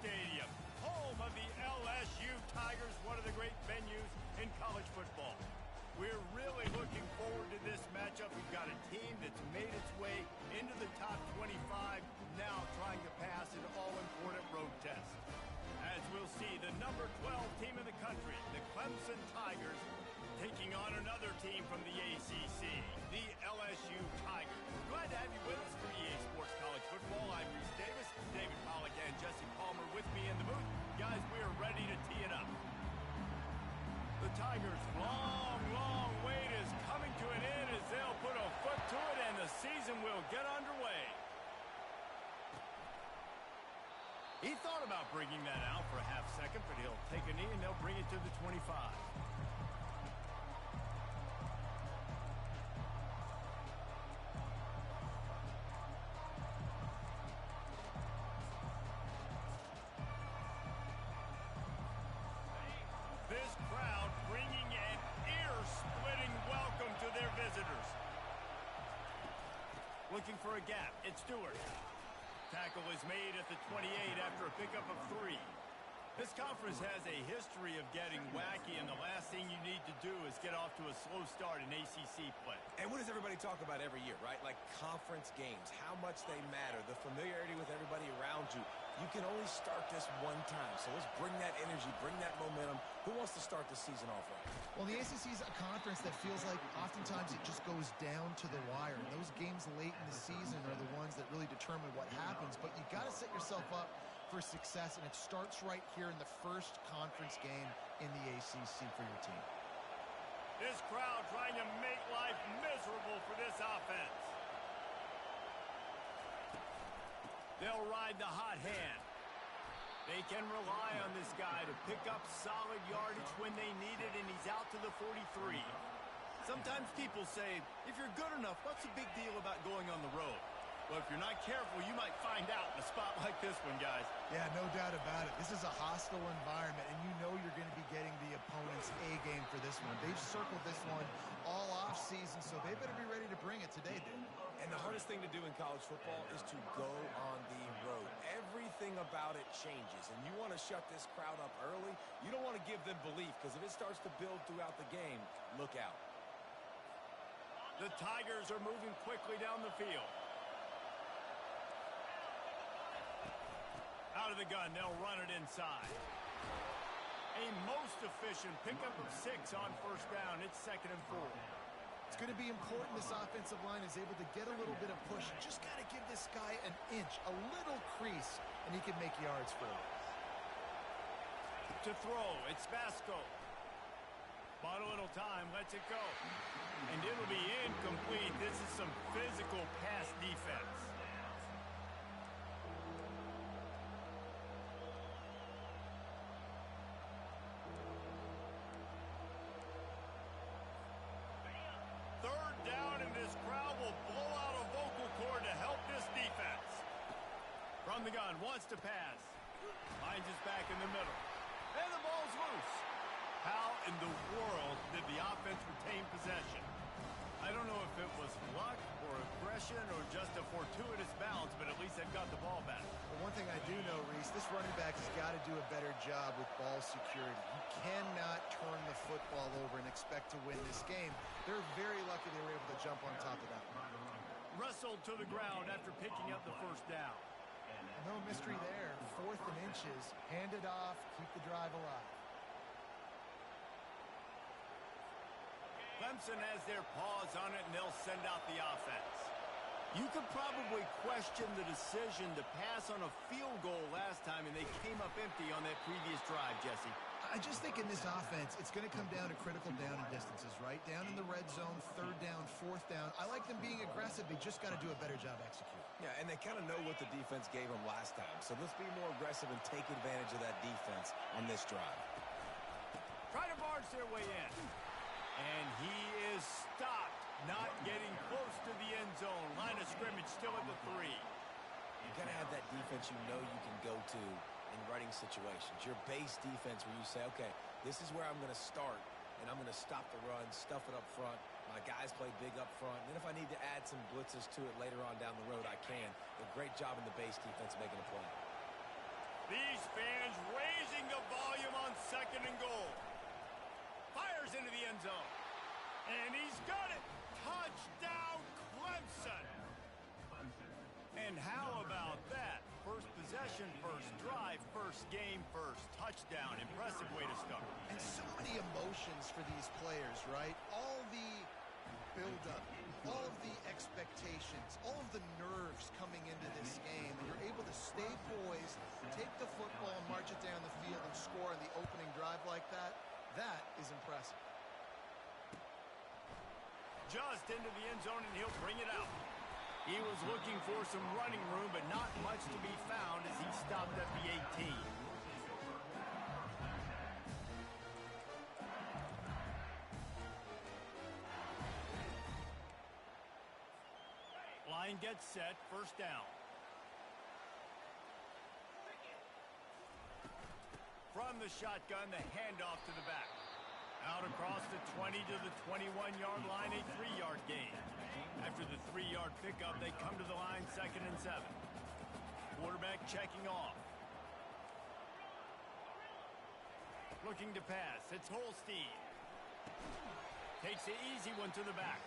Stadium, home of the LSU Tigers, one of the great venues in college football. We're really looking forward to this matchup. We've got a team that's made its way into the top 25, now trying to pass an all-important road test. As we'll see, the number 12 team in the country, the Clemson Tigers, taking on another team from the ACC, the LSU Tigers. Glad to have you with us for EA Sports College Football. I'm Reese Davis, David Pollack, and Jesse Palmer with me in the booth. Guys, we are ready to tee it up. The Tigers' long wait is coming to an end as they'll put a foot to it, and the season will get underway. He thought about bringing that out for a half second, but he'll take a knee and they'll bring it to the 25. This crowd bringing an ear-splitting welcome to their visitors. Looking for a gap. It's Stewart. Tackle is made at the 28 after a pickup of 3. This conference has a history of getting wacky, and the last thing you need to do is get off to a slow start in ACC play. And what does everybody talk about every year, right? Like conference games, how much they matter, the familiarity with everybody around you. You can only start this one time, so let's bring that energy, bring that momentum. Who wants to start the season off right? Well, the ACC is a conference that feels like oftentimes it just goes down to the wire. And those games late in the season are the ones that really determine what happens. But you got to set yourself up for success, and it starts right here in the first conference game in the ACC for your team. This crowd trying to make life miserable for this offense. They'll ride the hot hand. They can rely on this guy to pick up solid yardage when they need it, and he's out to the 43. Sometimes people say, if you're good enough, what's the big deal about going on the road? Well, if you're not careful, you might find out in a spot like this one, guys. Yeah, no doubt about it. This is a hostile environment, and you know you're going to be getting the opponent's A-game for this one. They've circled this one all off-season, so they better be ready to bring it today, dude. And the hardest thing to do in college football is to go on the road. Everything about it changes, and you want to shut this crowd up early. You don't want to give them belief, because if it starts to build throughout the game, look out. The Tigers are moving quickly down the field. Out of the gun, they'll run it inside. A most efficient pickup of 6 on first down. It's 2nd and 4. It's going to be important this offensive line is able to get a little bit of push. Just got to give this guy an inch, a little crease, and he can make yards for it. To throw, it's Vasco. Bought a little time, lets it go. And it'll be incomplete. This is some physical pass defense. Third down, and this crowd will blow out a vocal cord to help this defense. From the gun, wants to pass. Finds his back in the middle. And the ball's loose. How in the world did the offense retain possession? I don't know if it was luck or aggression or just a fortuitous bounce, but at least they've got the ball back. Well, one thing I do know, Reese, this running back has got to do a better job with ball security. You cannot turn the football over and expect to win this game. They're very lucky they were able to jump on top of that one. Wrestled to the ground after picking up the first down. No mystery there. 4th and inches. Hand it off. Keep the drive alive. Clemson has their paws on it, and they'll send out the offense. You could probably question the decision to pass on a field goal last time, and they came up empty on that previous drive, Jesse. I just think in this offense, it's going to come down to critical down and distances, right? Down in the red zone, 3rd down, 4th down. I like them being aggressive. They just got to do a better job executing. Yeah, and they kind of know what the defense gave them last time. So let's be more aggressive and take advantage of that defense on this drive. Try to barge their way in. And he is stopped, not getting close to the end zone. Line of scrimmage still at the 3. You got to have that defense you know you can go to in running situations. Your base defense where you say, okay, this is where I'm going to start, and I'm going to stop the run, stuff it up front. My guys play big up front. And then if I need to add some blitzes to it later on down the road, I can. A great job in the base defense making a play. These fans raising the volume on 2nd and goal. Fires into the end zone. And he's got it. Touchdown, Clemson. And how about that? First possession, first drive, first game, first touchdown. Impressive way to start. And so many emotions for these players, right? All the build-up, all of the expectations, all of the nerves coming into this game. And you're able to stay poised, take the football and march it down the field and score on the opening drive like that. That is impressive. Just into the end zone, and he'll bring it out. He was looking for some running room, but not much to be found as he stopped at the 18. Line gets set, first down. From the shotgun, the handoff to the back. Out across the 20 to the 21-yard line, a 3-yard gain. After the 3-yard pickup, they come to the line 2nd and 7. Quarterback checking off. Looking to pass. It's Holstein. Takes the easy one to the back.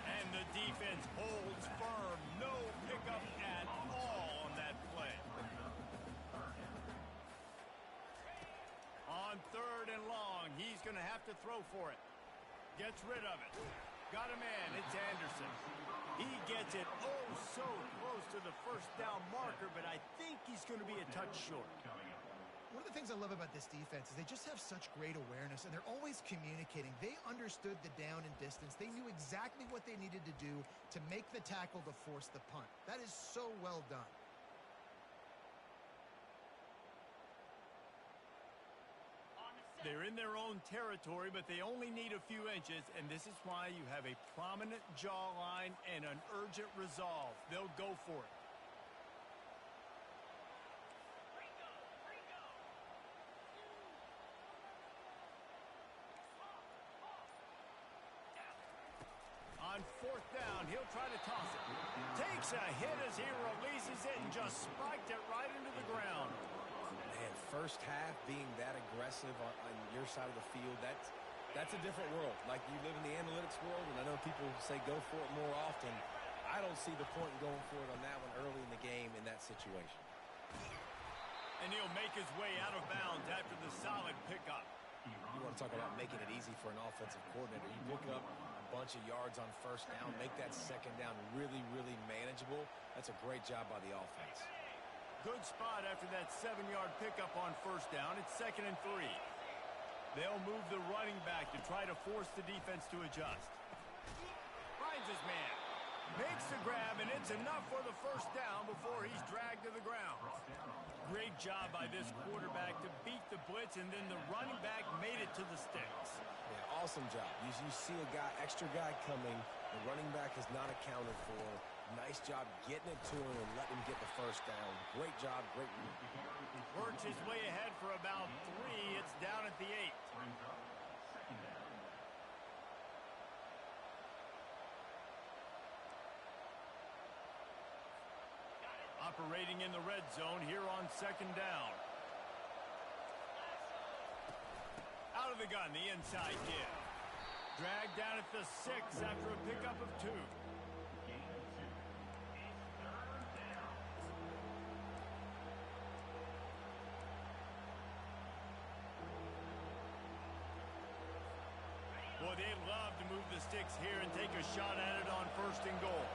And the defense holds firm. No pickup at all on that play. On 3rd and long, he's going to have to throw for it. Gets rid of it. Got a man. It's Anderson. He gets it so close to the first down marker, but I think he's going to be a touch short. One of the things I love about this defense is they just have such great awareness, and they're always communicating. They understood the down and distance. They knew exactly what they needed to do to make the tackle to force the punt. That is so well done. They're in their own territory, but they only need a few inches, and this is why you have a prominent jawline and an urgent resolve. They'll go for it. On 4th down, he'll try to toss it. Takes a hit as he releases it and just spiked it right into the ground. Man, first half being that aggressive on your side of the field, that's a different world. Like, you live in the analytics world, and I know people say go for it more often. I don't see the point in going for it on that one early in the game in that situation. And he'll make his way out of bounds after the solid pickup. You want to talk about making it easy for an offensive coordinator. You pick up a bunch of yards on first down, make that second down really, really manageable. That's a great job by the offense. Good spot after that 7-yard pickup on first down. It's 2nd and 3. They'll move the running back to try to force the defense to adjust. Finds his man. Makes the grab, and it's enough for the first down before he's dragged to the ground. Great job by this quarterback to beat the blitz, and then the running back made it to the sticks. Yeah, awesome job. You see a extra guy coming. The running back is not accounted for. Nice job getting it to him and letting him get the first down. Great job, great move. Works his way ahead for about 3. It's down at the 8. Operating in the red zone here on 2nd down. Out of the gun, the inside give. Dragged down at the 6 after a pickup of 2. Boy, they'd love to move the sticks here and take a shot at it on 1st and goal.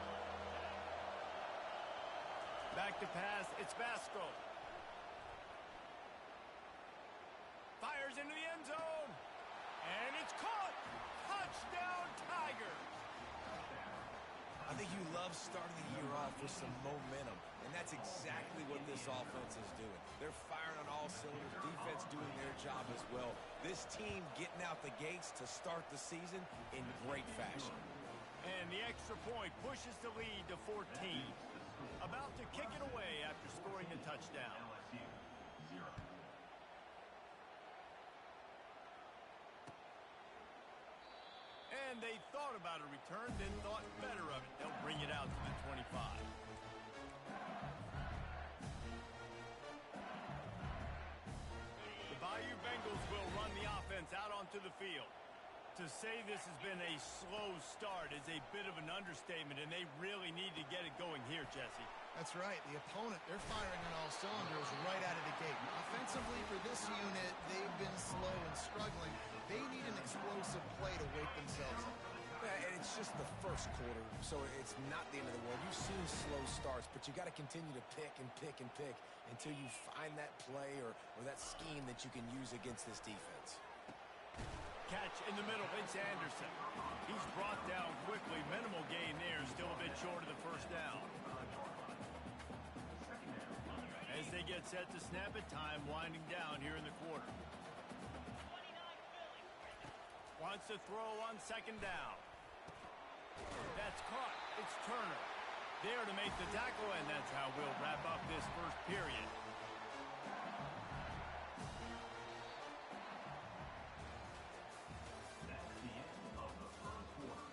Back to pass, it's Vasco. Fires into the end zone. And it's caught. Touchdown, Tigers. I think you love starting the year off with some momentum, and that's exactly what this offense is doing. They're firing on all cylinders, defense doing their job as well. This team getting out the gates to start the season in great fashion. And the extra point pushes the lead to 14. About to kick it away after scoring a touchdown. And they thought about a return, then thought better of it. They'll bring it out to the 25. to the field. To say this has been a slow start is a bit of an understatement, and they really need to get it going here, Jesse. That's right. The opponent, they're firing on all cylinders right out of the gate. Offensively, for this unit, they've been slow and struggling. They need an explosive play to wake themselves up. Yeah, and it's just the first quarter, so it's not the end of the world. You've seen slow starts, but you got to continue to pick and pick and pick until you find that play or that scheme that you can use against this defense. Catch in the middle, it's Anderson. He's brought down quickly. Minimal gain there, still a bit short of the first down. As they get set to snap it, time winding down here in the quarter. Wants to throw on second down. That's caught. It's Turner. There to make the tackle, and that's how we'll wrap up this first period. That's the end of the first quarter.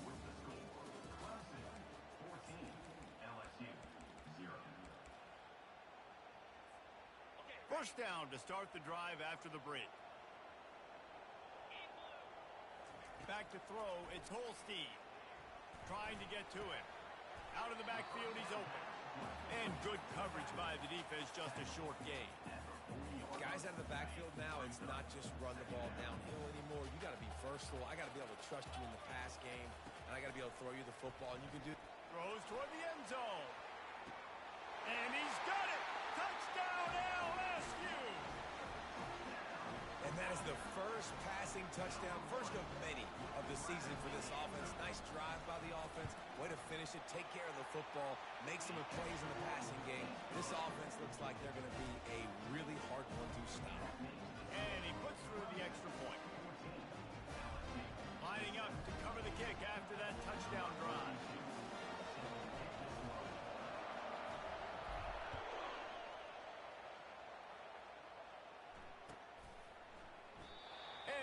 With the score, Clemson 14, LSU 0. First down to start the drive after the break. Back to throw, it's Holstein. Trying to get to him. Out of the backfield, he's open. And good coverage by the defense, just a short gain. Guys out of the backfield now, it's not just run the ball downhill anymore. You got to be versatile. I got to be able to trust you in the pass game, and I got to be able to throw you the football, and you can do. Throws toward the end zone. And he's got it! Touchdown, LSU! And that is the first passing touchdown, first of many of the season for this offense. Nice drive by the offense. Way to finish it, take care of the football, make some plays in the passing game. This offense looks like they're going to be a really hard one to stop. And he puts through the extra point. Lining up to cover the kick after that touchdown drive.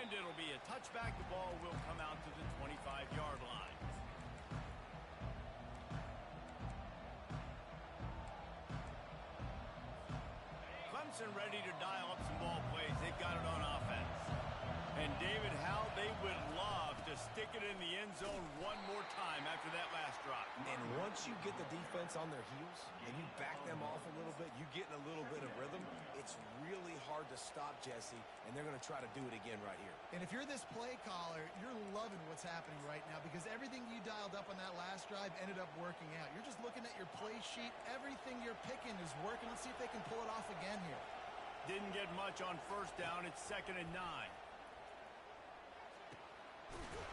And it'll be a touchback. The ball will come out to the 25-yard line. Clemson ready to dial up some ball plays. They've got it on offense. And David, how they would love to stick it in the end zone one more time after that last drive. And once you get the defense on their heels and you back them off a little bit, you get in a little bit of rhythm, it's really hard to stop, Jesse, and they're going to try to do it again right here. And if you're this play caller, you're loving what's happening right now because everything you dialed up on that last drive ended up working out. You're just looking at your play sheet. Everything you're picking is working. Let's see if they can pull it off again here. Didn't get much on first down. It's 2nd and 9.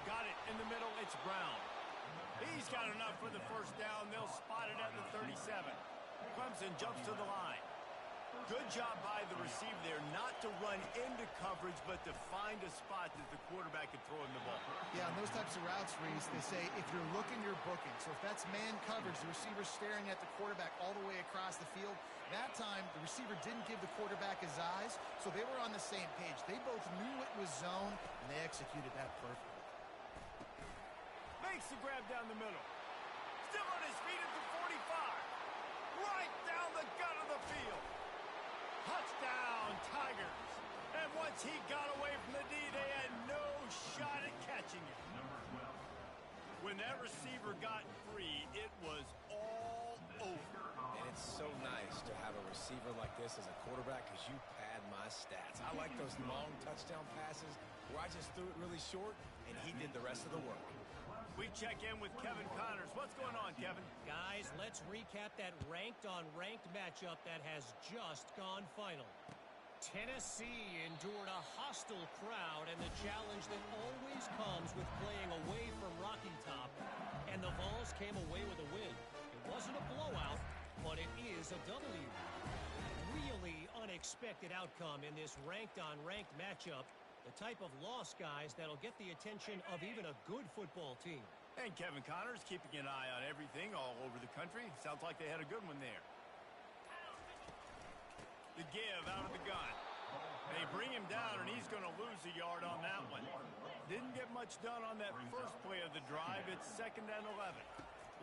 Got it in the middle. It's Brown. He's got enough for the first down. They'll spot it at the 37. Clemson jumps to the line. Good job by the receiver there not to run into coverage, but to find a spot that the quarterback can throw him the ball. Yeah, on those types of routes, Reese, they say if you're looking, you're booking. So if that's man coverage, the receiver's staring at the quarterback all the way across the field. That time, the receiver didn't give the quarterback his eyes, so they were on the same page. They both knew it was zone, and they executed that perfectly. Makes the grab down the middle. Still on his feet at the 45. Right down the gut of the field. Touchdown, Tigers. And once he got away from the D, they had no shot at catching it. When that receiver got free, it was all over. And it's so nice to have a receiver like this as a quarterback because you pad my stats. I like those long touchdown passes where I just threw it really short, and he did the rest of the work. We check in with Kevin Connors. What's going on, Kevin? Guys, let's recap that ranked-on-ranked matchup that has just gone final. Tennessee endured a hostile crowd and the challenge that always comes with playing away from Rocky Top. And the Vols came away with a win. It wasn't a blowout, but it is a W. Really unexpected outcome in this ranked-on-ranked matchup. The type of loss, guys, that'll get the attention of even a good football team. And Kevin Connors keeping an eye on everything all over the country. Sounds like they had a good one there. The give out of the gun. They bring him down, and he's going to lose a yard on that one. Didn't get much done on that first play of the drive. It's 2nd and 11.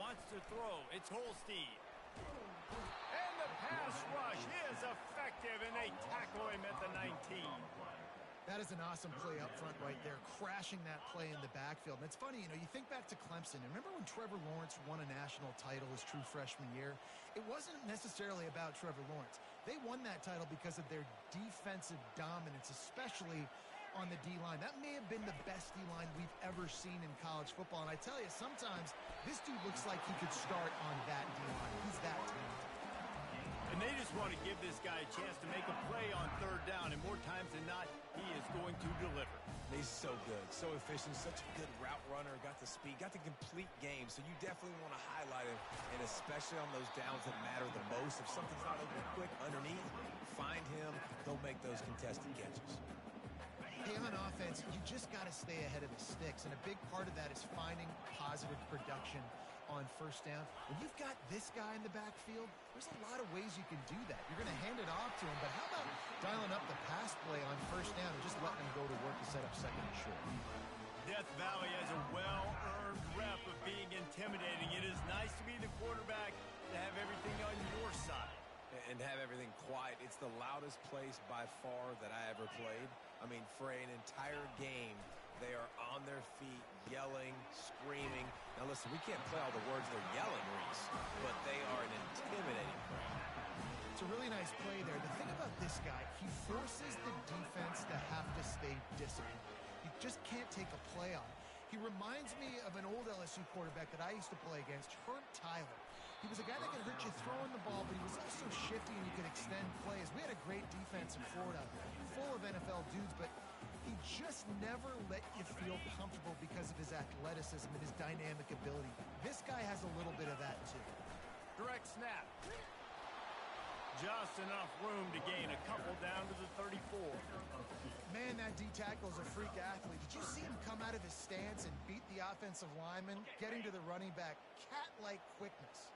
Wants to throw. It's Holstein. And the pass rush is effective, and they tackle him at the 19. That is an awesome play up front right there, crashing that play in the backfield. And it's funny, you think back to Clemson. And remember when Trevor Lawrence won a national title his true freshman year? It wasn't necessarily about Trevor Lawrence. They won that title because of their defensive dominance, especially on the D-line. That may have been the best D-line we've ever seen in college football. And I tell you, sometimes this dude looks like he could start on that D-line. He's that talented. And they just want to give this guy a chance to make a play on third down, and more times than not, he is going to deliver. He's so good, so efficient, such a good route runner, got the speed, got the complete game, so you definitely want to highlight him, and especially on those downs that matter the most. If something's not open quick underneath, find him, he'll make those contested catches. Hey, on offense, you just got to stay ahead of the sticks, and a big part of that is finding positive production on first down. When you've got this guy in the backfield, there's a lot of ways you can do that. You're going to hand it off to him, but how about dialing up the pass play on first down and just letting him go to work to set up second and short? Death Valley has a well-earned rep of being intimidating. It is nice to be the quarterback, to have everything on your side. And have everything quiet. It's the loudest place by far that I ever played. I mean, for an entire game, they are on their feet, yelling, screaming. Now, listen, we can't play all the words they're yelling, Reese, but they are an intimidating crowd. It's a really nice play there. The thing about this guy, he forces the defense to have to stay disciplined. You just can't take a play on. He reminds me of an old LSU quarterback that I used to play against, Herb Tyler. He was a guy that could hurt you throwing the ball, but he was also shifty and he could extend plays. We had a great defense in Florida, full of NFL dudes, but he just never let you feel comfortable because of his athleticism and his dynamic ability. This guy has a little bit of that too. Direct snap. Just enough room to gain a couple down to the 34. Man, that D tackle is a freak athlete. Did you see him come out of his stance and beat the offensive lineman, getting to the running back? Cat-like quickness.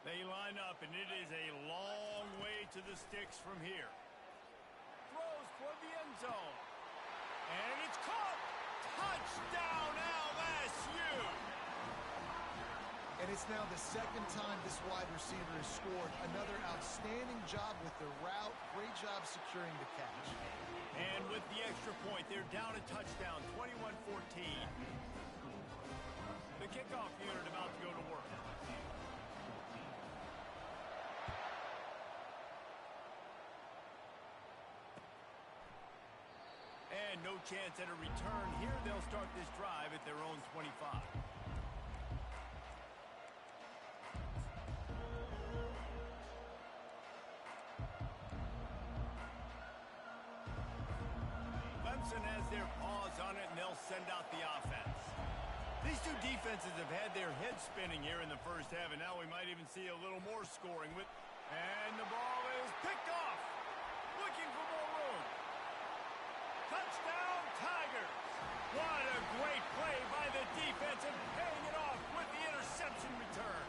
They line up, and it is a long way to the sticks from here. Throws for the end zone. And it's caught. Touchdown, LSU. And it's now the second time this wide receiver has scored. Another outstanding job with the route. Great job securing the catch. And with the extra point, they're down a touchdown, 21-14. The kickoff unit about to go to work. And no chance at a return here. They'll start this drive at their own 25. Clemson has their paws on it, and they'll send out the offense. These two defenses have had their heads spinning here in the first half, and now we might even see a little more scoring. And the ball is picked off. Looking for more room. Touchdown, Tigers. What a great play by the defense and paying it off with the interception return.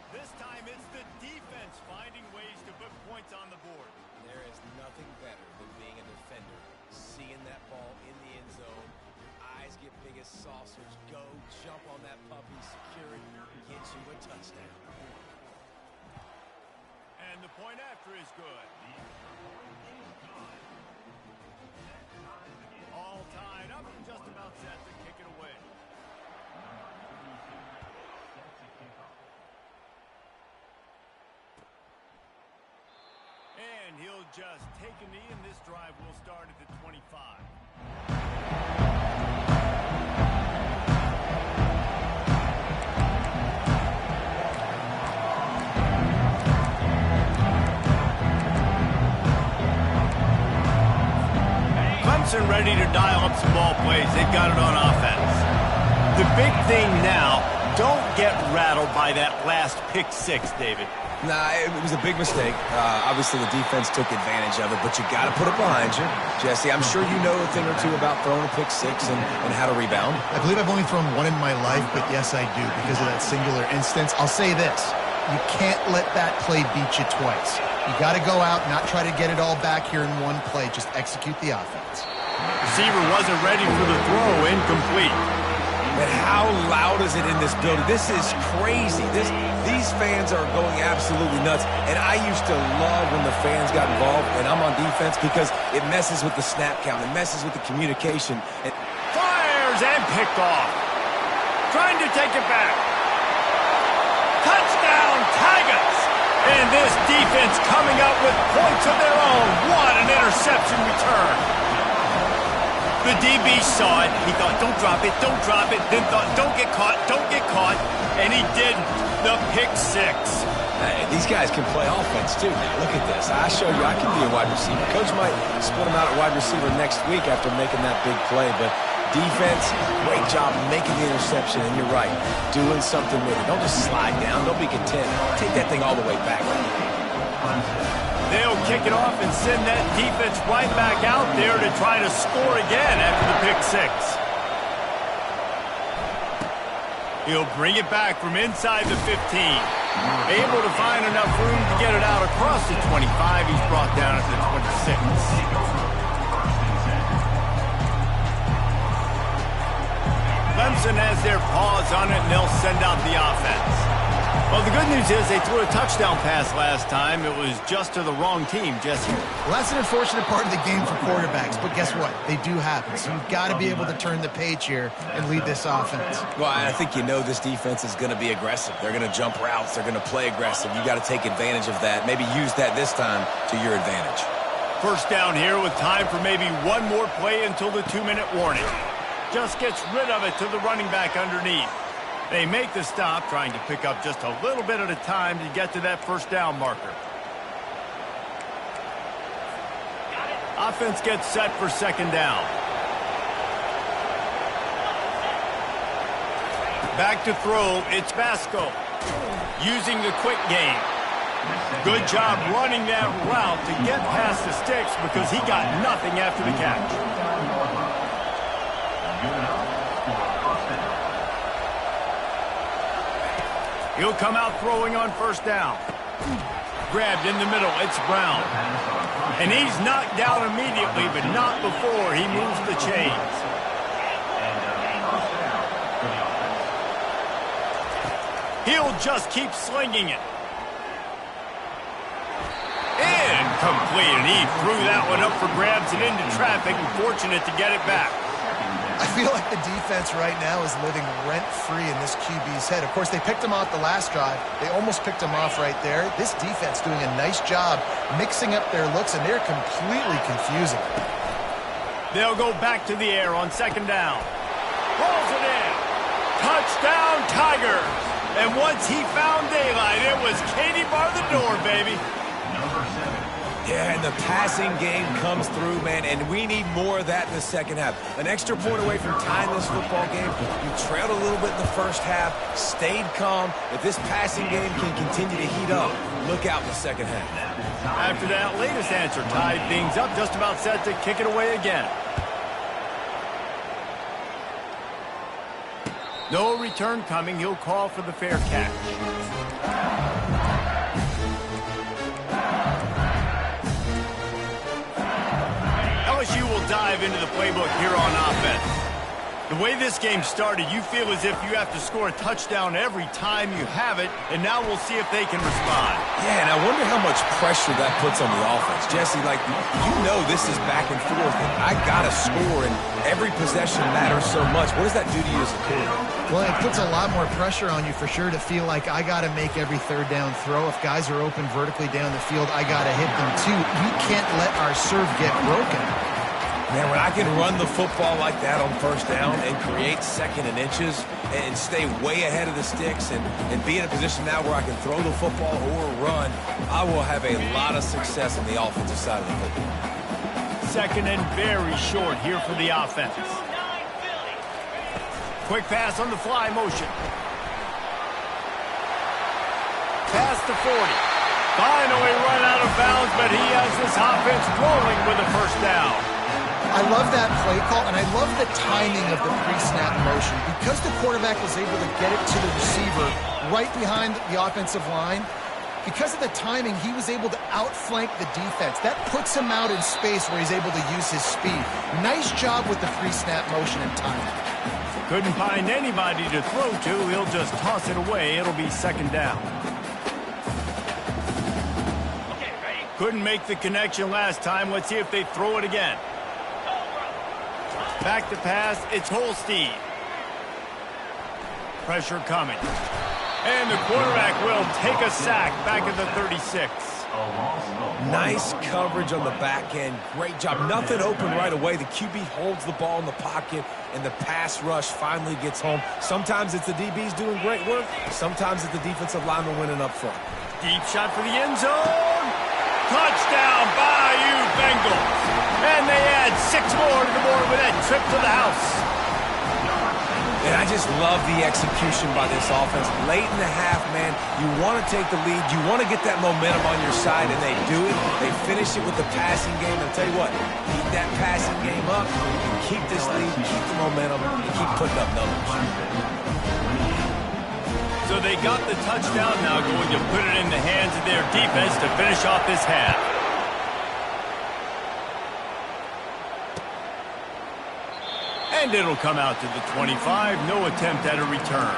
This time it's the defense finding ways to put points on the board. There is nothing better than being a defender, seeing that ball in the end zone, your eyes get big as saucers, go, jump on that puppy, secure it, get you a touchdown. And the point after is good. All tied up and just about set to kick it away. And he'll just take a knee, and this drive will start at the 25. Clemson ready to dial up some ball plays. They've got it on offense. The big thing now, don't get rattled by that last pick six, David. Nah, it was a big mistake. Obviously, the defense took advantage of it, but you got to put it behind you. Jesse, I'm sure you know a thing or two about throwing a pick six and how to rebound. I believe I've only thrown one in my life, but yes, I do because of that singular instance. I'll say this. You can't let that play beat you twice. You got to go out, not try to get it all back here in one play. Just execute the offense. Receiver wasn't ready for the throw. Incomplete. And how loud is it in this building? This is crazy. These fans are going absolutely nuts. And I used to love when the fans got involved, and I'm on defense, because it messes with the snap count. It messes with the communication. Fires and picked off. Trying to take it back. Touchdown, Tigers! And this defense coming up with points of their own. What an interception return. The DB saw it. He thought, don't drop it, don't drop it. Then thought, don't get caught, don't get caught. And he did the pick six. Hey, these guys can play offense, too. Now, look at this. I show you I can be a wide receiver. Coach might split him out at wide receiver next week after making that big play. But defense, great job making the interception. And you're right, doing something with it. Don't just slide down. Don't be content. Take that thing all the way back. They'll kick it off and send that defense right back out there to try to score again after the pick six. He'll bring it back from inside the 15. Able to find enough room to get it out across the 25. He's brought down at the 26. Clemson has their paws on it, and they'll send out the offense. Well, the good news is they threw a touchdown pass last time. It was just to the wrong team, Jesse. Well, that's an unfortunate part of the game for quarterbacks, but guess what? They do happen. So you've got to be able to turn the page here and lead this offense. Well, I think this defense is going to be aggressive. They're going to jump routes. They're going to play aggressive. You got to take advantage of that. Maybe use that this time to your advantage. First down here with time for maybe one more play until the 2-minute warning. Just gets rid of it to the running back underneath. They make the stop, trying to pick up just a little bit at a time to get to that first down marker. Offense gets set for second down. Back to throw, it's Vasco. Using the quick game. Good job running that route to get past the sticks because he got nothing after the catch. He'll come out throwing on first down. Grabbed in the middle, it's Brown. And he's knocked down immediately, but not before he moves the chains. He'll just keep slinging it. Incomplete, and he threw that one up for grabs and into traffic, and fortunate to get it back. I feel like the defense right now is living rent-free in this QB's head. Of course, they picked him off the last drive. They almost picked him off right there. This defense doing a nice job mixing up their looks, and they're completely confusing. They'll go back to the air on second down. Rolls it in. Touchdown, Tigers. And once he found daylight, it was Katie bar the door, baby. Yeah, and the passing game comes through, man, and we need more of that in the second half. An extra point away from tying this football game. You trailed a little bit in the first half, stayed calm. If this passing game can continue to heat up, look out in the second half. After that latest answer, tied things up, just about set to kick it away again. No return coming. He'll call for the fair catch. LSU will dive into the playbook here on offense. The way this game started, you feel as if you have to score a touchdown every time you have it, and now we'll see if they can respond. Yeah, and I wonder how much pressure that puts on the offense. Jesse, this is back and forth, and I got to score, and every possession matters so much. What does that do to you as a quarterback? Well, it puts a lot more pressure on you for sure to feel like I got to make every third down throw. If guys are open vertically down the field, I got to hit them too. We can't let our serve get broken. Man, when I can run the football like that on first down and create second and inches and stay way ahead of the sticks and be in a position now where I can throw the football or run, I will have a lot of success on the offensive side of the football. Second and very short here for the offense. Quick pass on the fly motion. Past the 40. Finally run out of bounds, but he has this offense rolling with a first down. I love that play call, and I love the timing of the pre-snap motion. Because the quarterback was able to get it to the receiver right behind the offensive line, because of the timing, he was able to outflank the defense. That puts him out in space where he's able to use his speed. Nice job with the pre-snap motion and timing. Couldn't find anybody to throw to. He'll just toss it away. It'll be second down. Couldn't make the connection last time. Let's see if they throw it again. Back to pass. It's Holstein. Pressure coming. And the quarterback will take a sack back at the 36. Nice coverage on the back end. Great job. Nothing open right away. The QB holds the ball in the pocket, and the pass rush finally gets home. Sometimes it's the DBs doing great work. Sometimes it's the defensive lineman winning up front. Deep shot for the end zone. Touchdown, Bayou Bengals. And they add 6 more to the board with that trip to the house. And I just love the execution by this offense. Late in the half, man, you want to take the lead. You want to get that momentum on your side, and they do it. They finish it with the passing game. And I'll tell you what, keep that passing game up. You can keep this lead, keep the momentum, and keep putting up numbers. So they got the touchdown, now going to put it in the hands of their defense to finish off this half. And it'll come out to the 25. No attempt at a return.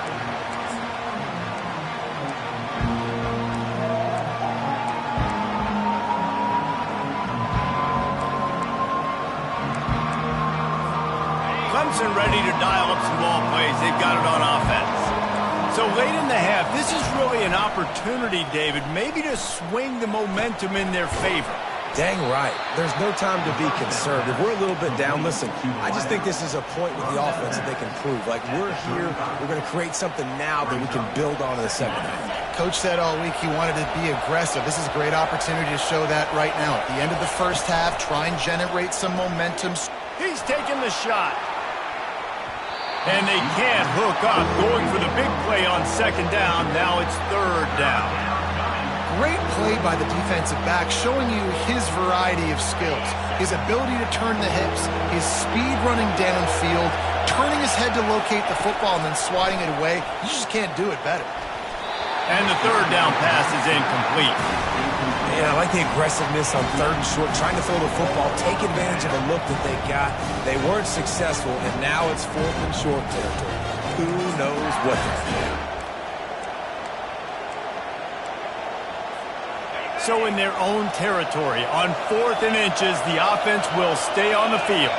Clemson ready to dial up some ball plays. They've got it on offense. So late in the half, this is really an opportunity, David, maybe to swing the momentum in their favor. Dang right. There's no time to be concerned. If we're a little bit down, listen, I just think this is a point with the offense that they can prove. Like, we're here, we're going to create something now that we can build on in the second half. Coach said all week he wanted to be aggressive. This is a great opportunity to show that right now. At the end of the first half, try and generate some momentum. He's taking the shot. And they can't hook up, going for the big play on second down. Now it's third down. Great play by the defensive back, showing you his variety of skills. His ability to turn the hips, his speed running downfield, turning his head to locate the football and then swatting it away. You just can't do it better. And the third down pass is incomplete. Yeah, I like the aggressiveness on third and short, trying to throw the football, take advantage of the look that they got. They weren't successful, and now it's fourth and short territory. Who knows what they're doing? So in their own territory, on 4th and inches, the offense will stay on the field.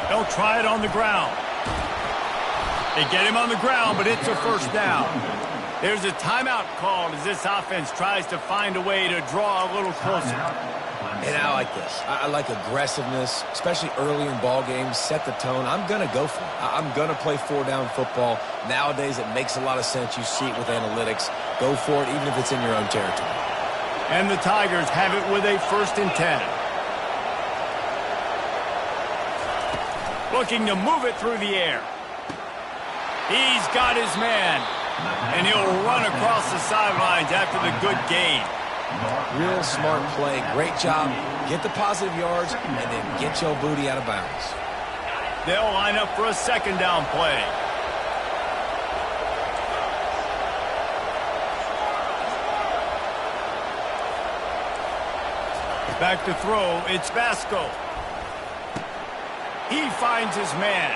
They'll try it on the ground. They get him on the ground, but it's a first down. There's a timeout called as this offense tries to find a way to draw a little closer. And I like this. I like aggressiveness, especially early in ball games. Set the tone. I'm going to go for it. I'm going to play 4-down football. Nowadays, it makes a lot of sense. You see it with analytics. Go for it, even if it's in your own territory. And the Tigers have it with a 1st and 10. Looking to move it through the air. He's got his man. And he'll run across the sidelines after the good gain. Real smart play. Great job. Get the positive yards, and then get your booty out of bounds. They'll line up for a 2nd down play. Back to throw, it's Vasco. He finds his man.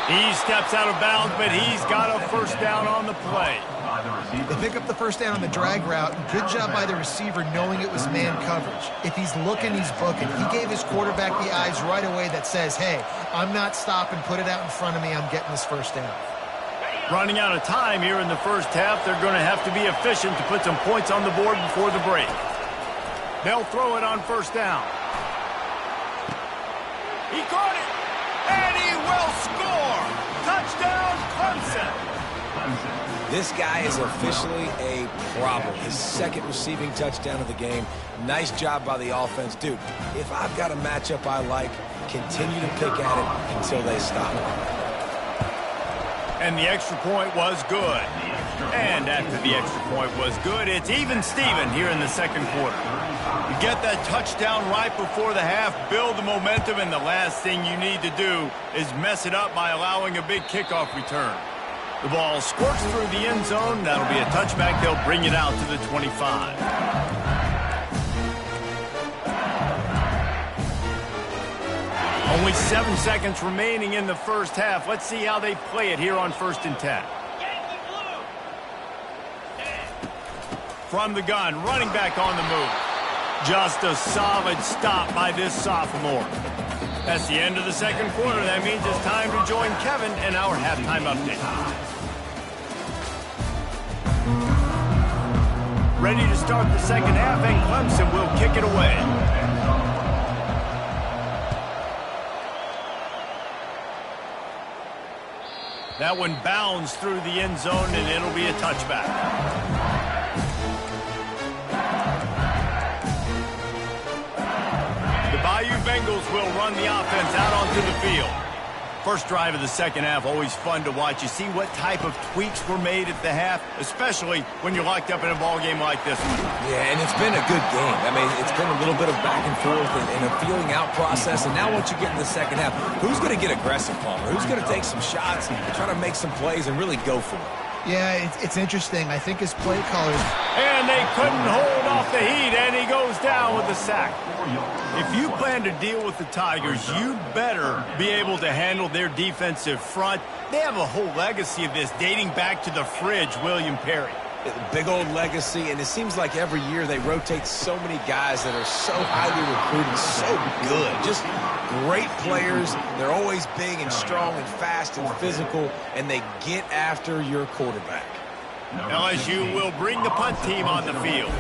He steps out of bounds, but he's got a 1st down on the play. They pick up the 1st down on the drag route. Good job by the receiver knowing it was man coverage. If he's looking, he's booking. He gave his quarterback the eyes right away that says, hey, I'm not stopping, put it out in front of me, I'm getting this 1st down. Running out of time here in the first half, they're going to have to be efficient to put some points on the board before the break. They'll throw it on 1st down. He caught it, and he will score. Touchdown, Clemson. This guy is officially a problem. His 2nd receiving touchdown of the game. Nice job by the offense. Dude, if I've got a matchup I like, continue to pick at it until they stop it. And the extra point was good. And after the extra point was good, it's even Steven here in the 2nd quarter. You get that touchdown right before the half, build the momentum, and the last thing you need to do is mess it up by allowing a big kickoff return. The ball squirts through the end zone. That'll be a touchback. They'll bring it out to the 25. Only 7 seconds remaining in the first half. Let's see how they play it here on 1st and 10. From the gun, running back on the move. Just a solid stop by this sophomore. That's the end of the second quarter. That means it's time to join Kevin in our halftime update. Ready to start the second half, and Clemson will kick it away. That one bounds through the end zone, and it'll be a touchback. The Bayou Bengals will run the offense out onto the field. First drive of the second half, always fun to watch. You see what type of tweaks were made at the half, especially when you're locked up in a ball game like this one. Yeah, and it's been a good game. I mean, it's been a little bit of back and forth and a feeling out process. And now once you get in the second half, who's going to get aggressive, Palmer? Who's going to take some shots and try to make some plays and really go for it? Yeah, it's interesting. I think his play callers... And they couldn't hold off the heat, and he goes down with a sack. If you plan to deal with the Tigers, you better be able to handle their defensive front. They have a whole legacy of this dating back to the fridge, William Perry. Big old legacy, and it seems like every year they rotate so many guys that are so highly recruited, so good. Just great players. They're always big and strong and fast and physical, and they get after your quarterback. LSU will bring the punt team on the field.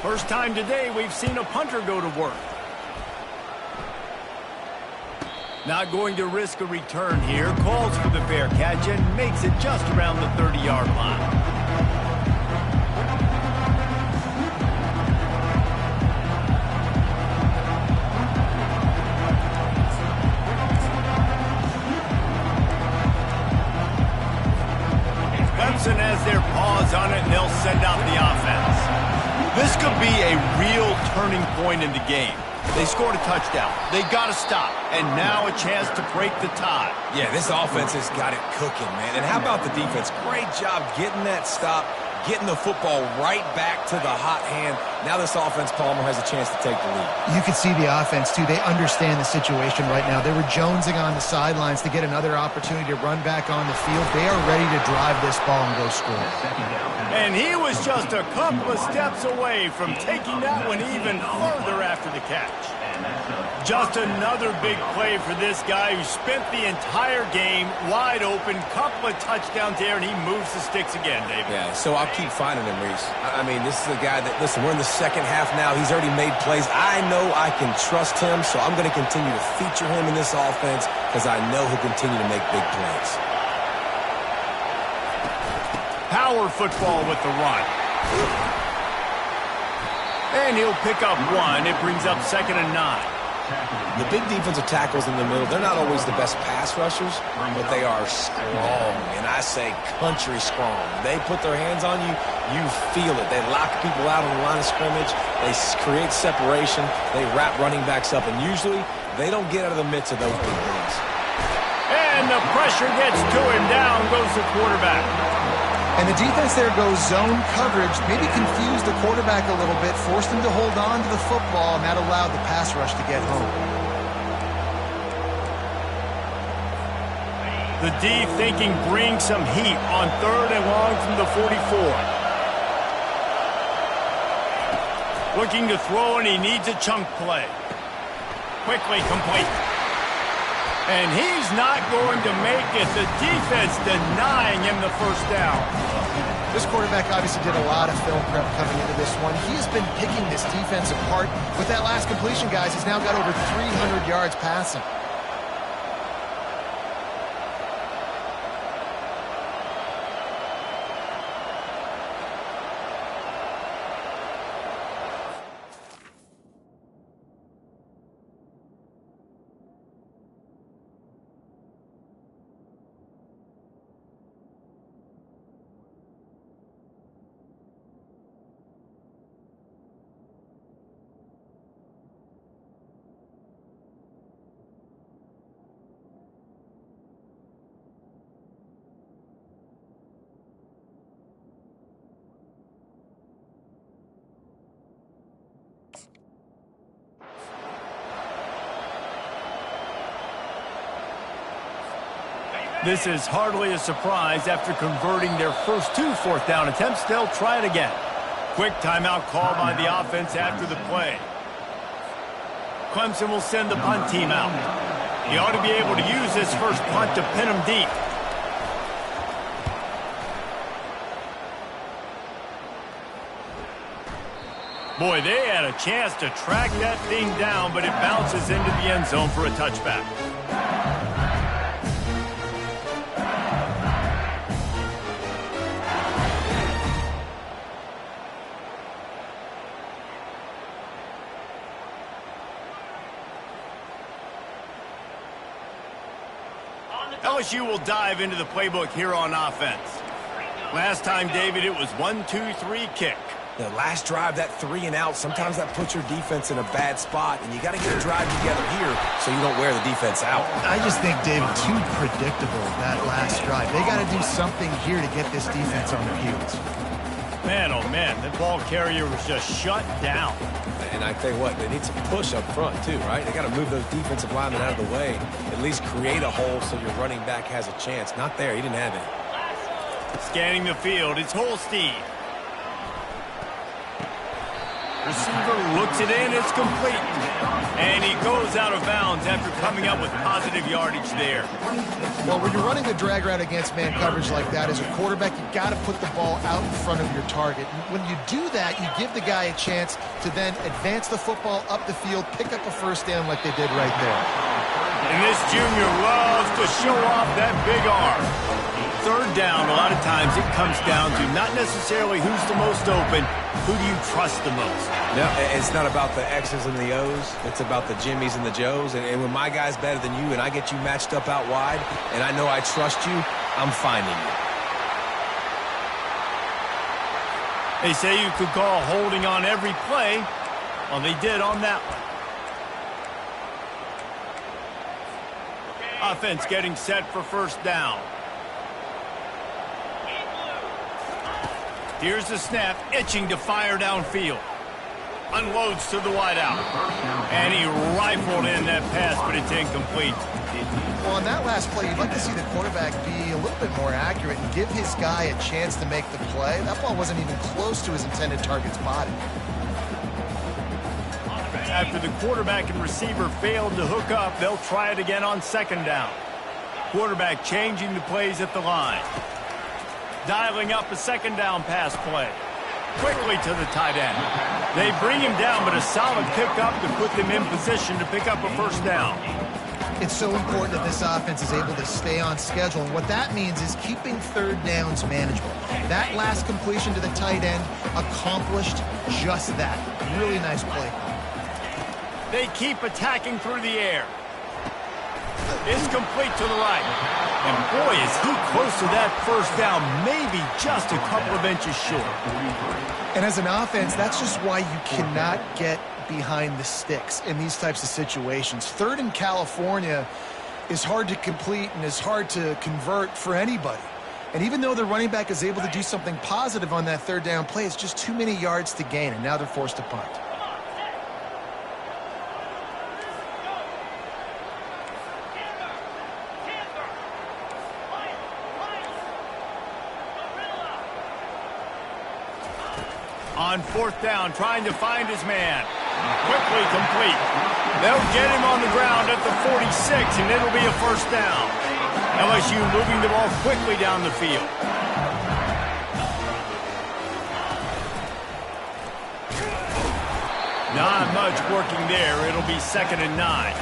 First time today we've seen a punter go to work. Not going to risk a return here. Calls for the fair catch and makes it just around the 30-yard line. Clemson has their paws on it, and they'll send out the offense. This could be a real turning point in the game. They scored a touchdown. They got to stop, and now a chance to break the tie. Yeah, this offense has got it cooking, man. And how about the defense? Great job getting that stop, getting the football right back to the hot hand. Now this offense, Palmer, has a chance to take the lead. You can see the offense, too. They understand the situation right now. They were jonesing on the sidelines to get another opportunity to run back on the field. They are ready to drive this ball and go score. And he was just a couple of steps away from taking that one even further after the catch. Just another big play for this guy who spent the entire game wide open. Couple of touchdowns there, and he moves the sticks again, David. Yeah, so I'll keep finding him, Reese. I mean, this is a guy that, listen, we're in the second half now. He's already made plays. I know I can trust him, so I'm going to continue to feature him in this offense because I know he'll continue to make big plays. Power football with the run. And he'll pick up one. It brings up 2nd and 9. The big defensive tackles in the middle, they're not always the best pass rushers, but they are strong, and I say country strong. They put their hands on you, you feel it. They lock people out on the line of scrimmage. They create separation. They wrap running backs up, and usually they don't get out of the midst of those big boys. And the pressure gets to him. Down goes the quarterback. And the defense there goes zone coverage, maybe confused the quarterback a little bit, forced him to hold on to the football, and that allowed the pass rush to get home. The D thinking bring some heat on 3rd and long from the 44. Looking to throw, and he needs a chunk play. Quickly complete. And he's not going to make it. The defense denying him the first down. This quarterback obviously did a lot of film prep coming into this one. He has been picking this defense apart. With that last completion, guys, he's now got over 300 yards passing. This is hardly a surprise. After converting their first 2 fourth-down attempts, they'll try it again. Quick timeout call by the offense after the play. Clemson will send the punt team out. He ought to be able to use this first punt to pin them deep. Boy, they had a chance to track that thing down, but it bounces into the end zone for a touchback. LSU will dive into the playbook here on offense. Last time, David, it was 1-2-3 kick. The last drive, that 3 and out, sometimes that puts your defense in a bad spot, and you got to get a drive together here so you don't wear the defense out. I just think, David, too predictable, that last drive. They got to do something here to get this defense on their heels. Man, oh man, the ball carrier was just shut down. And I tell you what, they need some push up front too, right? They got to move those defensive linemen out of the way, at least create a hole so your running back has a chance. Not there, he didn't have it. Scanning the field, it's Holstein. Receiver looks it in, it's complete. And he goes out of bounds after coming up with positive yardage there. Well, when you're running the drag route against man coverage like that, as a quarterback, you got to put the ball out in front of your target. When you do that, you give the guy a chance to then advance the football up the field, pick up a first down like they did right there. And this junior loves to show off that big arm. Third down, a lot of times it comes down to not necessarily who's the most open, who do you trust the most? No, it's not about the X's and the O's. It's about the Jimmies and the Joes. And when my guy's better than you and I get you matched up out wide and I know I trust you, I'm finding you. They say you could call holding on every play. Well, they did on that one. Offense getting set for first down. Here's the snap, itching to fire downfield. Unloads to the wideout. And he rifled in that pass, but it's incomplete. Well, on that last play, you'd like to see the quarterback be a little bit more accurate and give his guy a chance to make the play. That ball wasn't even close to his intended target's body. After the quarterback and receiver failed to hook up, they'll try it again on second down. Quarterback changing the plays at the line. Dialing up a second down pass play. Quickly to the tight end. They bring him down, but a solid pickup to put them in position to pick up a first down. It's so important that this offense is able to stay on schedule. And what that means is keeping third downs manageable. That last completion to the tight end accomplished just that. Really nice play. They keep attacking through the air. It's complete to the right. And boy, is he close to that first down, maybe just a couple of inches short. And as an offense, that's just why you cannot get behind the sticks in these types of situations. Third in California is hard to complete and is hard to convert for anybody. And even though the running back is able to do something positive on that third down play, it's just too many yards to gain, and now they're forced to punt. On fourth down, trying to find his man. Quickly complete. They'll get him on the ground at the 46, and it'll be a first down. LSU moving the ball quickly down the field. Not much working there. It'll be 2nd and 9.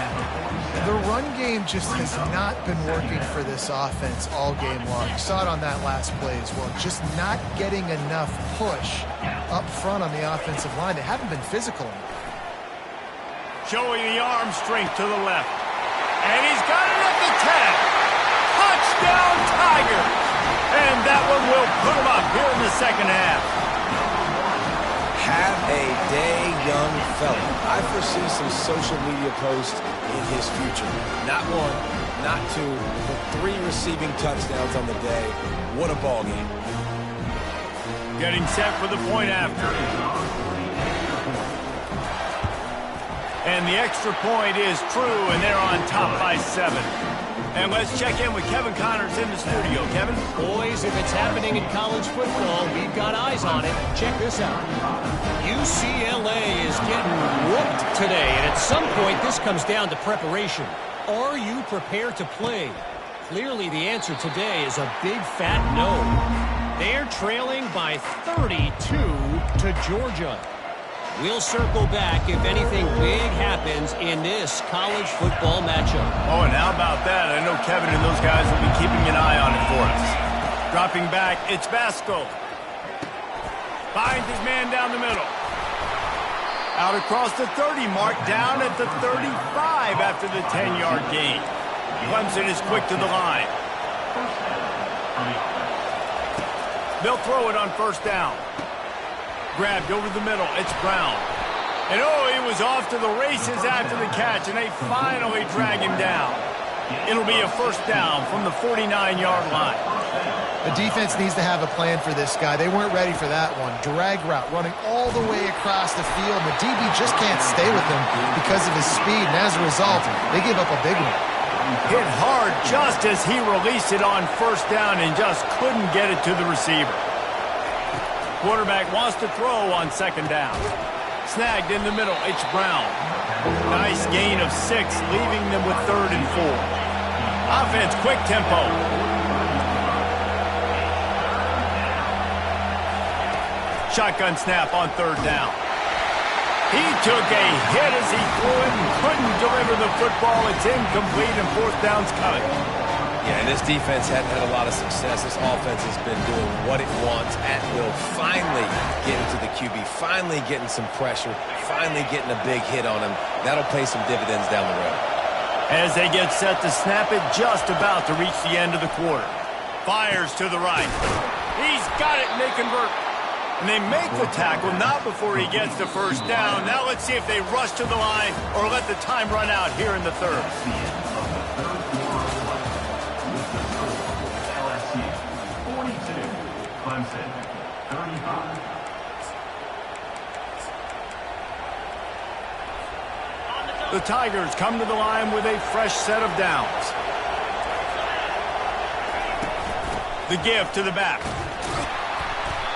The run game just has not been working for this offense all game long. You saw it on that last play as well. Just not getting enough push up front on the offensive line. They haven't been physical enough. Showing the arm strength to the left. And he's got it at the 10. Touchdown, Tigers! And that one will put him up here in the second half. Have a day, young fella. I foresee some social media posts in his future. Not one, not two, but 3 receiving touchdowns on the day. What a ball game. Getting set for the point after. And the extra point is true, and they're on top by 7. And let's check in with Kevin Connors in the studio. Kevin? Boys, if it's happening in college football, we've got eyes on it. Check this out. UCLA is getting whooped today, and at some point this comes down to preparation. Are you prepared to play? Clearly the answer today is a big fat no. They're trailing by 32 to Georgia. We'll circle back if anything big happens in this college football matchup. Oh, and how about that? I know Kevin and those guys will be keeping an eye on it for us. Dropping back, it's Basco. Finds his man down the middle. Out across the 30 mark, down at the 35 after the 10-yard gain. Clemson is quick to the line. They'll throw it on first down. Grabbed over the middle. It's Brown. And oh, he was off to the races after the catch, and they finally drag him down. It'll be a first down from the 49-yard line. The defense needs to have a plan for this guy. They weren't ready for that one. Drag route running all the way across the field. And the DB just can't stay with him because of his speed. And as a result, they give up a big one. Hit hard just as he released it on first down and just couldn't get it to the receiver. Quarterback wants to throw on second down. Snagged in the middle. It's Brown. Nice gain of 6, leaving them with 3rd and 4. Offense, quick tempo. Shotgun snap on 3rd down. He took a hit as he threw it and couldn't deliver the football. It's incomplete and 4th down's coming. Yeah, and this defense hadn't had a lot of success. This offense has been doing what it wants at will. Finally getting to the QB, finally getting some pressure, finally getting a big hit on him. That'll pay some dividends down the road. As they get set to snap it, just about to reach the end of the quarter. Fires to the right. He's got it, and they convert. And they make the tackle, not before he gets the first down. Now let's see if they rush to the line or let the time run out here in the 3rd. LSU 42, Clemson 35. The Tigers come to the line with a fresh set of downs. The give to the back.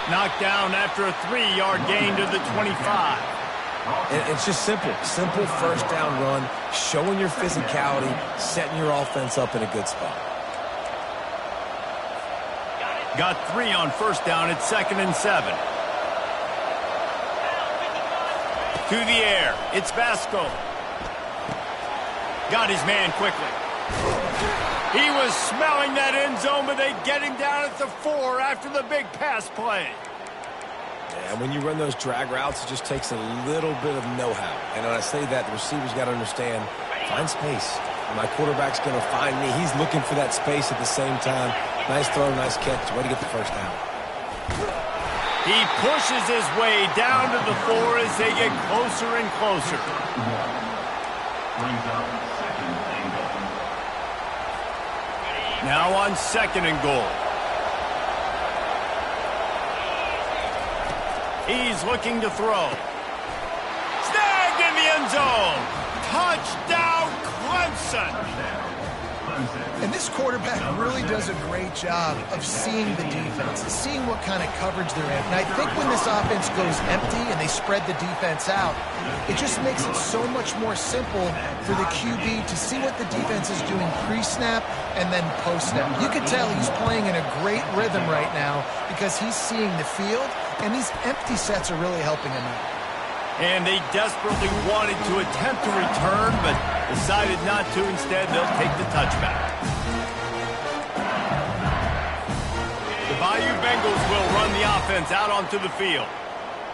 Knocked down after a 3-yard gain to the 25. And it's just simple. Simple first down run, showing your physicality, setting your offense up in a good spot. Got 3 on first down at 2nd and 7. To the air. It's Basco. Got his man quickly. He was smelling that end zone, but they get him down at the 4 after the big pass play. Yeah, and when you run those drag routes, it just takes a little bit of know-how. And when I say that, the receivers got to understand, find space. My quarterback's going to find me. He's looking for that space at the same time. Nice throw, nice catch. Way to get the first down. He pushes his way down to the 4 as they get closer and closer. Brings up 2nd and goal. Now on 2nd and goal. He's looking to throw. Snagged in the end zone. Touchdown, Clemson. And this quarterback really does a great job of seeing the defense, seeing what kind of coverage they're in. And I think when this offense goes empty and they spread the defense out, it just makes it so much more simple for the QB to see what the defense is doing pre-snap and then post-snap. You can tell he's playing in a great rhythm right now because he's seeing the field, and these empty sets are really helping him out. And they desperately wanted to attempt to return, but decided not to. Instead, they'll take the touchback. The Bayou Bengals will run the offense out onto the field.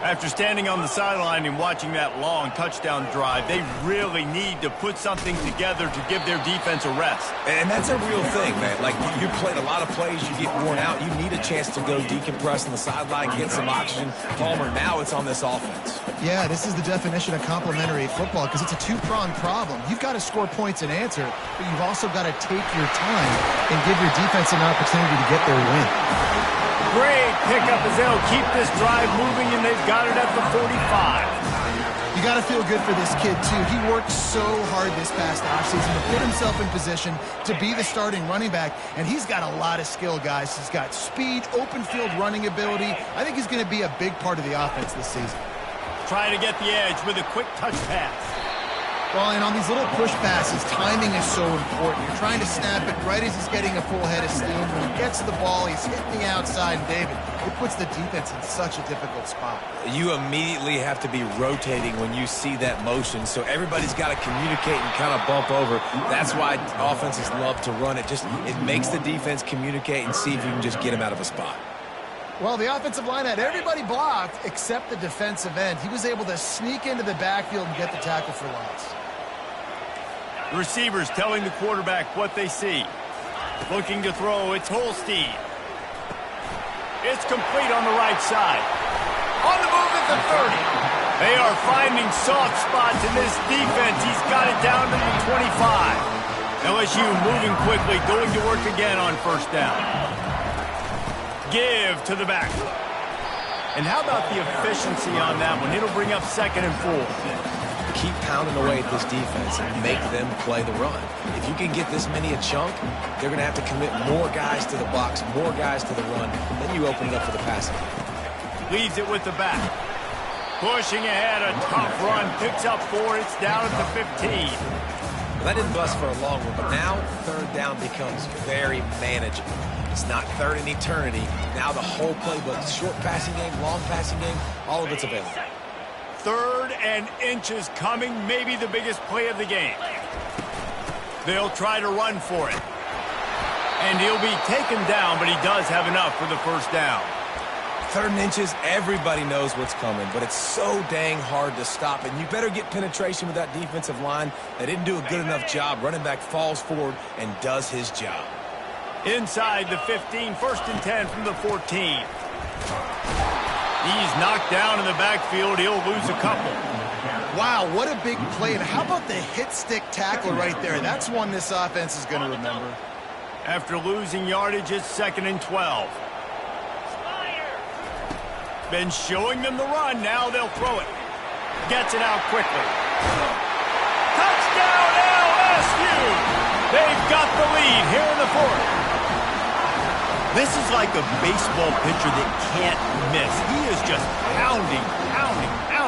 After standing on the sideline and watching that long touchdown drive, they really need to put something together to give their defense a rest. And that's a real thing, man. Like, you played a lot of plays, you get worn out. You need a chance to go decompress on the sideline, get some oxygen. Palmer, now it's on this offense. Yeah, this is the definition of complementary football because it's a two-pronged problem. You've got to score points and answer, but you've also got to take your time and give your defense an opportunity to get their win. Great pickup as they'll keep this drive moving, and they've got it at the 45. You got to feel good for this kid, too. He worked so hard this past offseason to put himself in position to be the starting running back, and he's got a lot of skill, guys. He's got speed, open field running ability. I think he's going to be a big part of the offense this season. Trying to get the edge with a quick touch pass. Well, and on these little push passes, timing is so important. You're trying to snap it right as he's getting a full head of steam. When he gets the ball, he's hitting the outside. And David, it puts the defense in such a difficult spot. You immediately have to be rotating when you see that motion, so everybody's got to communicate and kind of bump over. That's why offenses love to run it. It makes the defense communicate and see if you can just get him out of a spot. Well, the offensive line had everybody blocked except the defensive end. He was able to sneak into the backfield and get the tackle for loss. The receivers telling the quarterback what they see. Looking to throw, it's Holstein. It's complete on the right side. On the move at the 30. They are finding soft spots in this defense. He's got it down to the 25. LSU moving quickly, going to work again on first down. Give to the back. And how about the efficiency on that one? It'll bring up 2nd and 4. Keep pounding away at this defense and make them play the run. If you can get this many a chunk, they're going to have to commit more guys to the box, more guys to the run. Then you open it up for the passing. Leaves it with the back. Pushing ahead, a tough run. Picks up 4. It's down at the 15. Well, that didn't bust for a long one, but now 3rd down becomes very manageable. It's not 3rd and eternity. Now the whole playbook, short passing game, long passing game, all of it's available. 3rd and inches coming, maybe the biggest play of the game. They'll try to run for it. And he'll be taken down, but he does have enough for the first down. 3rd and inches, everybody knows what's coming, but it's so dang hard to stop. And you better get penetration with that defensive line. They didn't do a good enough job. Running back falls forward and does his job. Inside the 15, 1st and 10 from the 14. He's knocked down in the backfield. He'll lose a couple. Wow, what a big play. And how about the hit stick tackle right there? That's one this offense is going to remember. After losing yardage, it's 2nd and 12. Been showing them the run. Now they'll throw it. Gets it out quickly. Touchdown LSU! They've got the lead here in the 4th. This is like a baseball pitcher that can't miss. He is just pounding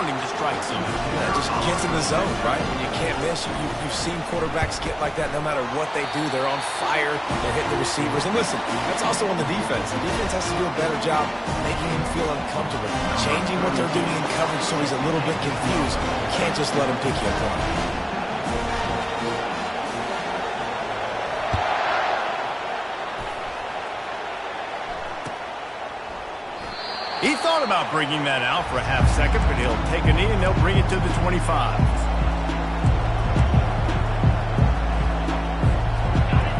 to strike zone. Yeah, just gets in the zone, right? When you can't miss, you've seen quarterbacks get like that no matter what they do. They're on fire. They're hitting the receivers. And listen, that's also on the defense. The defense has to do a better job making him feel uncomfortable, changing what they're doing in coverage so he's a little bit confused. You can't just let him pick you apart. He thought about bringing that out for a half second, but he'll take a knee and they'll bring it to the 25.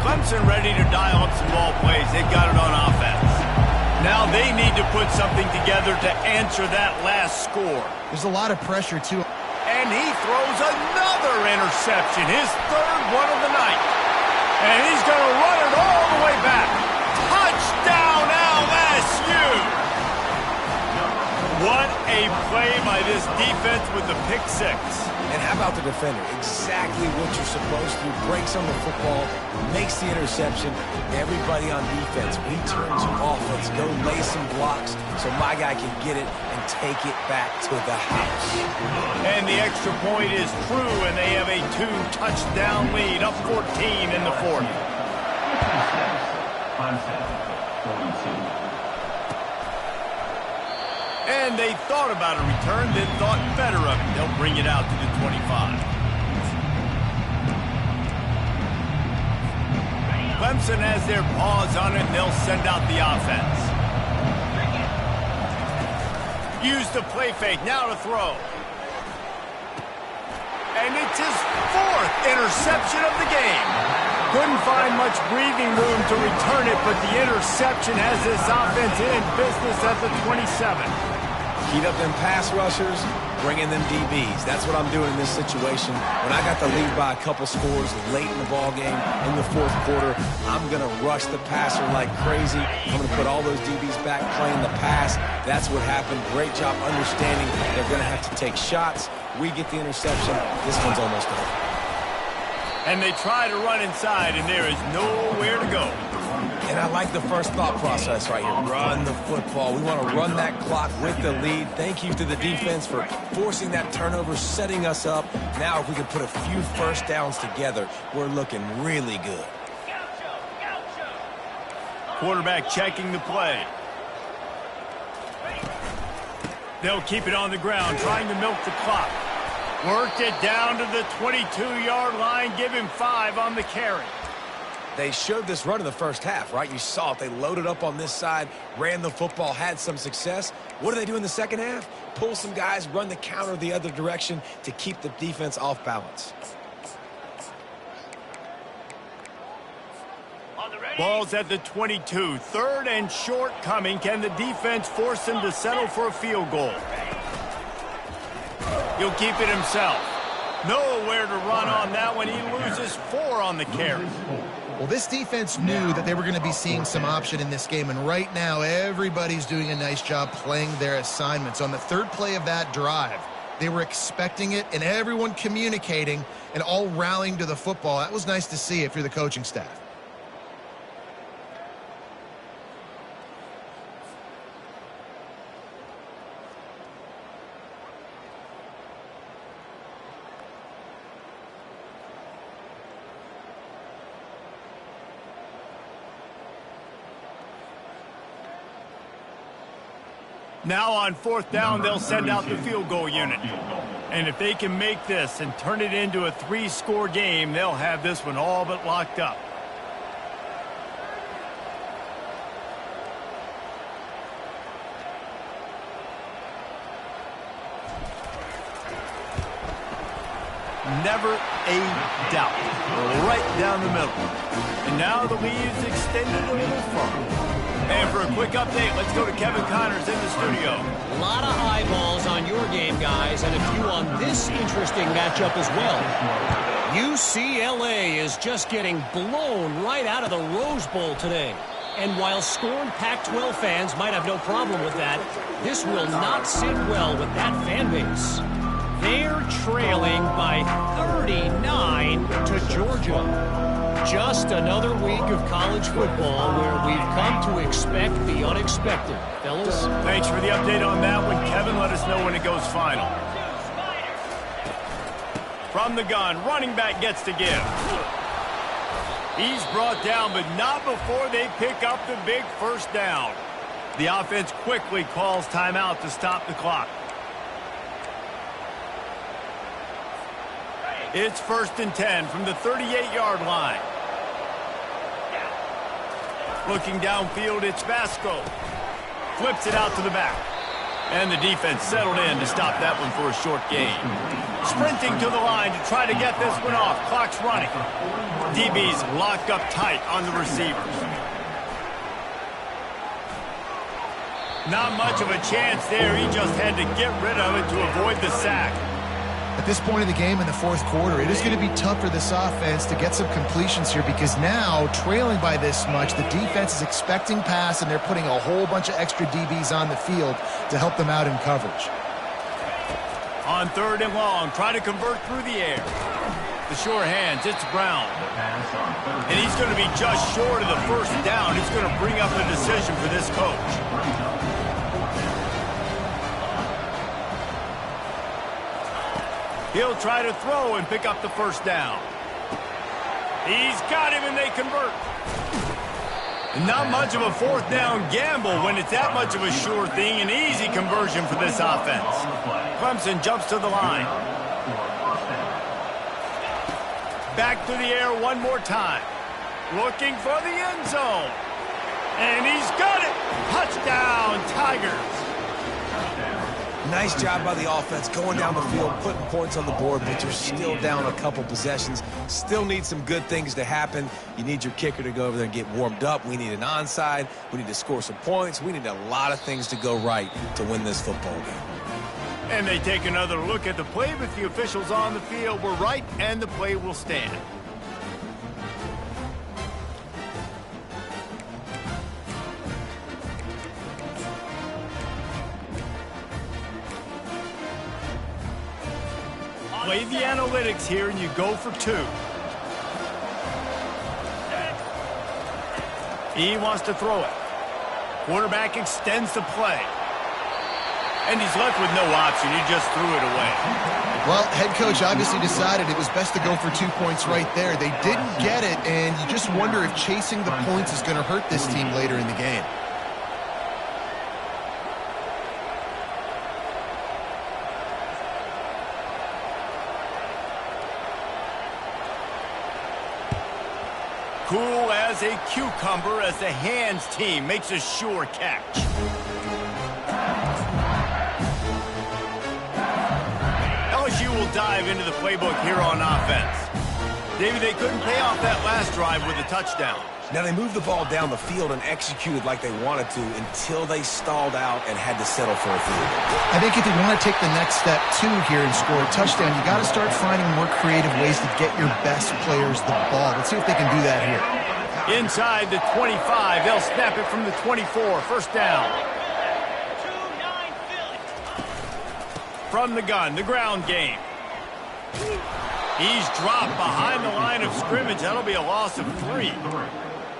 Clemson ready to dial up some ball plays. They've got it on offense. Now they need to put something together to answer that last score. There's a lot of pressure, too. And he throws another interception, his 3rd one of the night. And he's going to run it all the way back. Touchdown LSU! What a play by this defense with the pick 6. And how about the defender? Exactly what you're supposed to. Breaks on the football, makes the interception. Everybody on defense, return to offense. Go lay some blocks so my guy can get it and take it back to the house. And the extra point is true, and they have a 2-touchdown lead, up 14 in the 4th. And they thought about a return, then thought better of it. They'll bring it out to the 25. Clemson has their paws on it, and they'll send out the offense. Use the play fake, now to throw. And it's his 4th interception of the game. Couldn't find much breathing room to return it, but the interception has this offense in business at the 27. Heat up them pass rushers, bring in them DBs. That's what I'm doing in this situation. When I got the lead by a couple scores late in the ball game in the fourth quarter, I'm going to rush the passer like crazy. I'm going to put all those DBs back playing the pass. That's what happened. Great job understanding they're going to have to take shots. We get the interception. This one's almost over. And they try to run inside, and there is nowhere to go. And I like the first thought process right here. Run the football. We want to run that clock with the lead. Thank you to the defense for forcing that turnover, setting us up. Now if we can put a few first downs together, we're looking really good. Quarterback checking the play. They'll keep it on the ground, trying to milk the clock. Worked it down to the 22-yard line. Give him 5 on the carry. They showed this run in the first half, right? You saw it. They loaded up on this side, ran the football, had some success. What do they do in the second half? Pull some guys, run the counter the other direction to keep the defense off balance. Ball's at the 22. 3rd and short coming. Can the defense force them to settle for a field goal? He'll keep it himself. Nowhere to run on that one. He loses 4 on the carry. Well, this defense knew that they were going to be seeing some option in this game, and right now everybody's doing a nice job playing their assignments. On the 3rd play of that drive, they were expecting it, and everyone communicating and all rallying to the football. That was nice to see if you're the coaching staff. Now on 4th down, they'll send out the field goal unit. And if they can make this and turn it into a 3-score game, they'll have this one all but locked up. Never a doubt. Right down the middle. And now the lead is extended a little further. And for a quick update, let's go to Kevin Connors in the studio. A lot of eyeballs on your game, guys, and a few on this interesting matchup as well. UCLA is just getting blown right out of the Rose Bowl today. And while scorned Pac-12 fans might have no problem with that, this will not sit well with that fan base. They're trailing by 39 to Georgia. Just another week of college football where we've come to expect the unexpected. Fellas? Thanks for the update on that one, Kevin. Let us know when it goes final. From the gun, running back gets to give. He's brought down, but not before they pick up the big first down. The offense quickly calls timeout to stop the clock. It's 1st and 10 from the 38-yard line. Looking downfield, it's Vasco. Flips it out to the back. And the defense settled in to stop that one for a short gain. Sprinting to the line to try to get this one off. Clock's running. DB's locked up tight on the receivers. Not much of a chance there. He just had to get rid of it to avoid the sack. At this point of the game in the 4th quarter, it is going to be tough for this offense to get some completions here because now, trailing by this much, the defense is expecting pass and they're putting a whole bunch of extra DBs on the field to help them out in coverage. On 3rd and long, try to convert through the air. The sure hands, it's Brown. And he's going to be just short of the first down. It's going to bring up a decision for this coach. He'll try to throw and pick up the first down. He's got him and they convert. Not much of a 4th down gamble when it's that much of a sure thing. An easy conversion for this offense. Clemson jumps to the line. Back to the air one more time. Looking for the end zone. And he's got it. Touchdown, Tigers. Nice job by the offense going down the field, putting points on the board, but you're still down a couple possessions. Still need some good things to happen. You need your kicker to go over there and get warmed up. We need an onside. We need to score some points. We need a lot of things to go right to win this football game. And they take another look at the play, but the officials on the field were right, and the play will stand. Play the analytics here, and you go for 2. He wants to throw it. Quarterback extends the play. And he's left with no option. He just threw it away. Well, head coach obviously decided it was best to go for 2 points right there. They didn't get it, and you just wonder if chasing the points is going to hurt this team later in the game. Cool as a cucumber as the hands team makes a sure catch. LSU will dive into the playbook here on offense. Davey, they couldn't pay off that last drive with a touchdown. Now, they moved the ball down the field and executed like they wanted to until they stalled out and had to settle for a field goal. I think if you want to take the next step, too, here and score a touchdown, you got to start finding more creative ways to get your best players the ball. Let's see if they can do that here. Inside the 25, they'll snap it from the 24. First down. From the gun, the ground game. He's dropped behind the line of scrimmage. That'll be a loss of 3.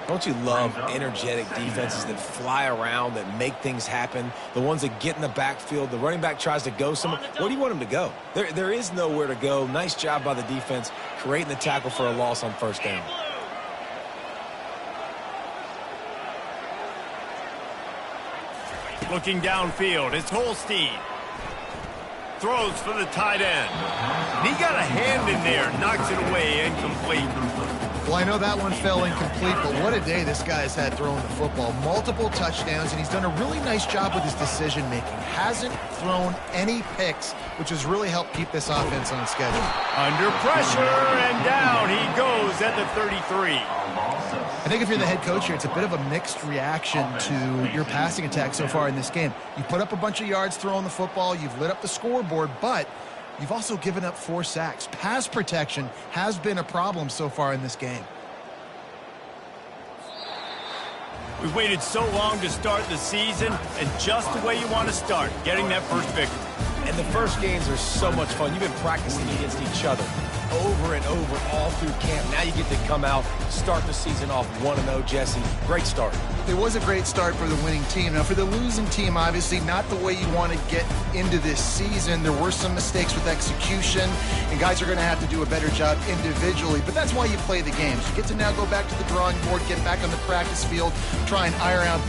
Don't you love energetic defenses that fly around, that make things happen, the ones that get in the backfield? The running back tries to go somewhere. Where do you want him to go? There is nowhere to go. Nice job by the defense creating the tackle for a loss on first down. Looking downfield, it's Holstein. Throws for the tight end. He got a hand in there, knocks it away, incomplete. Well, I know that one fell incomplete, but what a day this guy's had throwing the football. Multiple touchdowns, and he's done a really nice job with his decision-making. Hasn't thrown any picks, which has really helped keep this offense on schedule. Under pressure, and down he goes at the 33. I think if you're the head coach here, it's a bit of a mixed reaction to your passing attack so far in this game. You put up a bunch of yards throwing the football, you've lit up the scoreboard, but you've also given up 4 sacks. Pass protection has been a problem so far in this game. We've waited so long to start the season, and just the way you want to start, getting that first victory. And the first games are so much fun. You've been practicing against each other over and over all through camp. Now you get to come out, start the season off 1-0, Jesse. Great start. It was a great start for the winning team. Now, for the losing team, obviously not the way you want to get into this season. There were some mistakes with execution, and guys are going to have to do a better job individually. But that's why you play the games. You get to now go back to the drawing board, get back on the practice field, try and iron out